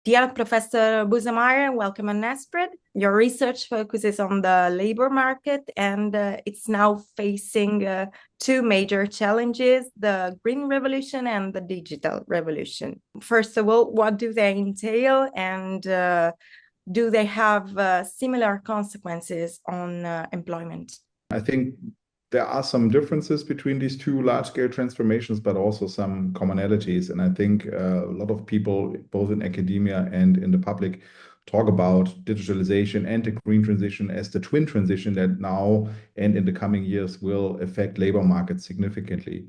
Dear Professor Busemeyer, welcome on NaspRead. Your research focuses on the labor market, and it's now facing two major challenges, the green revolution and the digital revolution. First of all, what do they entail, and do they have similar consequences on employment? I think there are some differences between these two large-scale transformations, but also some commonalities. And I think a lot of people, both in academia and in the public, talk about digitalization and the green transition as the twin transition that now and in the coming years will affect labor markets significantly.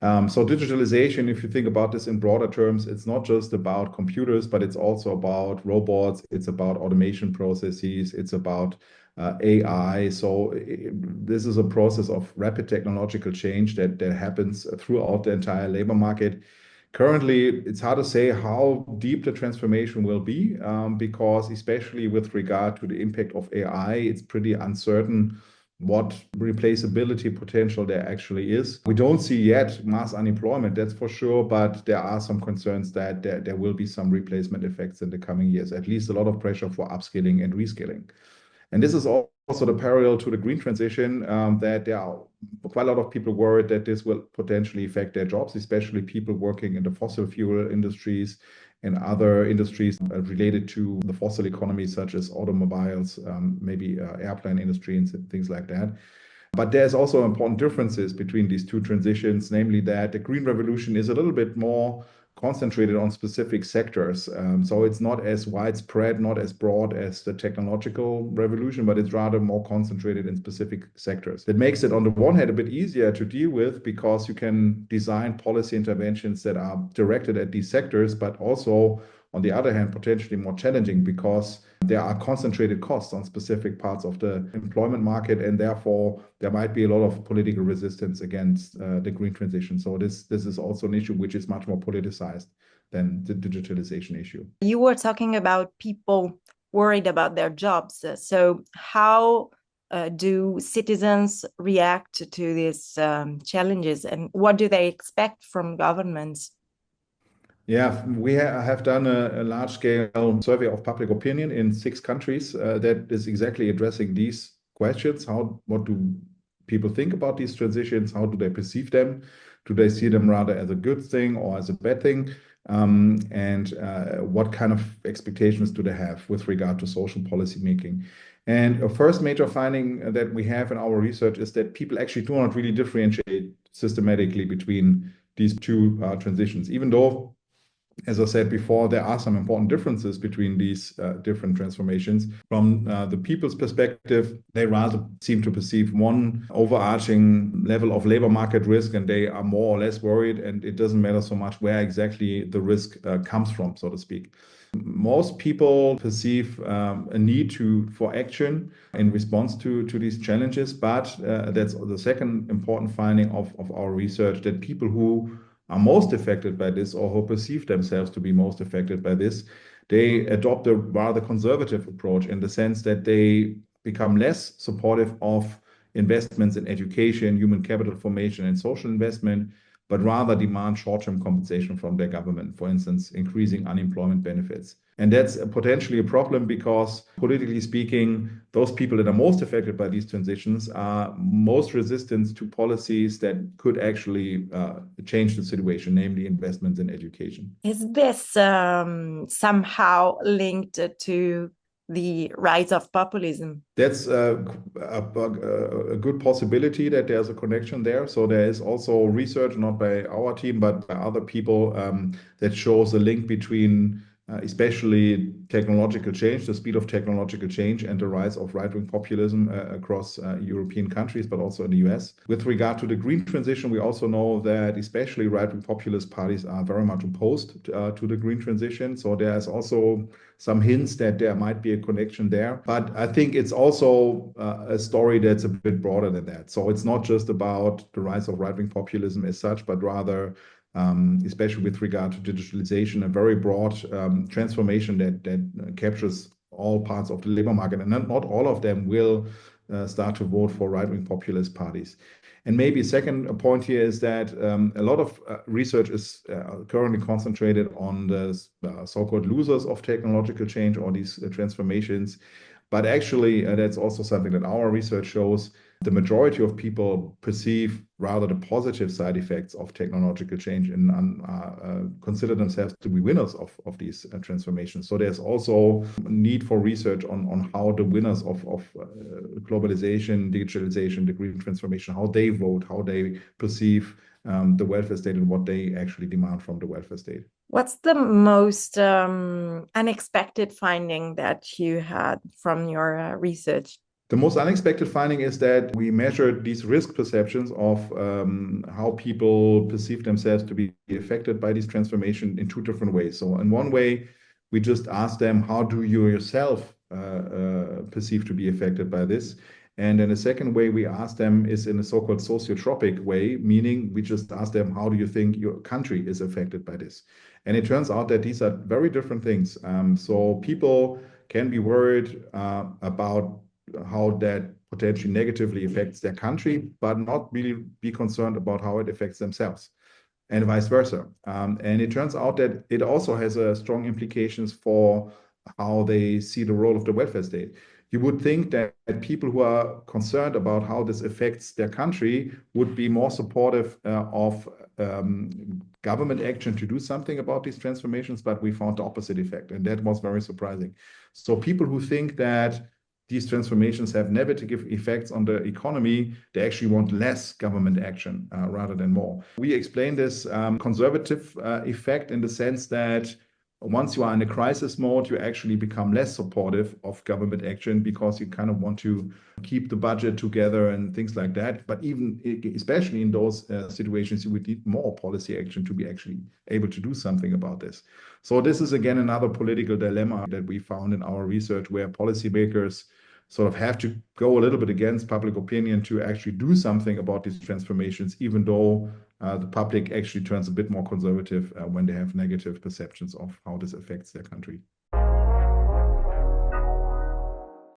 So digitalization, if you think about this in broader terms, it's not just about computers, but it's also about robots, it's about automation processes, it's about AI. So this is a process of rapid technological change that happens throughout the entire labor market. Currently, it's hard to say how deep the transformation will be, because especially with regard to the impact of AI, it's pretty uncertain what replaceability potential there actually is. We don't see yet mass unemployment, that's for sure, but there are some concerns that there will be some replacement effects in the coming years, at least a lot of pressure for upskilling and reskilling. And this is also the parallel to the green transition, that there are quite a lot of people worried that this will potentially affect their jobs, especially people working in the fossil fuel industries and other industries related to the fossil economy, such as automobiles, maybe airplane industry and things like that. But there's also important differences between these two transitions, namely that the green revolution is a little bit more concentrated on specific sectors. So it's not as widespread, not as broad as the technological revolution, but it's rather more concentrated in specific sectors. That makes it, on the one hand, a bit easier to deal with because you can design policy interventions that are directed at these sectors, but also, on the other hand, potentially more challenging because there are concentrated costs on specific parts of the employment market, and therefore there might be a lot of political resistance against the green transition. So this is also an issue which is much more politicized than the digitalization issue. You were talking about people worried about their jobs. So how do citizens react to these challenges, and what do they expect from governments? Yeah, we have done a large-scale survey of public opinion in 6 countries that is exactly addressing these questions. What do people think about these transitions? How do they perceive them? Do they see them rather as a good thing or as a bad thing? And what kind of expectations do they have with regard to social policy making? And a first major finding that we have in our research is that people actually do not really differentiate systematically between these two transitions, even though, as I said before, there are some important differences between these different transformations. From the people's perspective, they rather seem to perceive one overarching level of labor market risk, and they are more or less worried, and it doesn't matter so much where exactly the risk comes from, so to speak. Most people perceive a need for action in response to these challenges, but that's the second important finding of our research, that people who are most affected by this, or who perceive themselves to be most affected by this, they adopt a rather conservative approach, in the sense that they become less supportive of investments in education, human capital formation, and social investment, but rather demand short-term compensation from their government, for instance, increasing unemployment benefits. And that's potentially a problem because, politically speaking, those people that are most affected by these transitions are most resistant to policies that could actually change the situation, namely investments in education. Is this somehow linked to the rise of populism? That's a good possibility that there's a connection there. So there is also research, not by our team, but by other people, that shows a link between especially technological change, the speed of technological change, and the rise of right-wing populism across European countries, but also in the US. With regard to the green transition, we also know that especially right-wing populist parties are very much opposed to the green transition. So there's also some hints that there might be a connection there. But I think it's also a story that's a bit broader than that. So it's not just about the rise of right-wing populism as such, but rather especially with regard to digitalization, a very broad transformation that captures all parts of the labor market. And not all of them will start to vote for right-wing populist parties. And maybe a second point here is that a lot of research is currently concentrated on the so-called losers of technological change or these transformations. But actually, that's also something that our research shows. The majority of people perceive rather the positive side effects of technological change and consider themselves to be winners of these transformations. So there's also a need for research on how the winners of globalization, digitalization, the green transformation, how they vote, how they perceive the welfare state and what they actually demand from the welfare state. What's the most unexpected finding that you had from your research? The most unexpected finding is that we measured these risk perceptions of how people perceive themselves to be affected by this transformation in two different ways. So in one way, we just asked them, how do you yourself perceive to be affected by this? And then the second way we asked them is in a so-called sociotropic way, meaning we just asked them, how do you think your country is affected by this? And it turns out that these are very different things. So people can be worried about how that potentially negatively affects their country, but not really be concerned about how it affects themselves, and vice versa. And it turns out that it also has strong implications for how they see the role of the welfare state. You would think that people who are concerned about how this affects their country would be more supportive of government action to do something about these transformations, but we found the opposite effect, and that was very surprising. So people who think that these transformations have negative effects on the economy, they actually want less government action rather than more. We explain this conservative effect in the sense that once you are in a crisis mode, you actually become less supportive of government action because you kind of want to keep the budget together and things like that. But even, especially in those situations, you would need more policy action to be actually able to do something about this. So this is, again, another political dilemma that we found in our research, where policymakers sort of have to go a little bit against public opinion to actually do something about these transformations, even though the public actually turns a bit more conservative when they have negative perceptions of how this affects their country.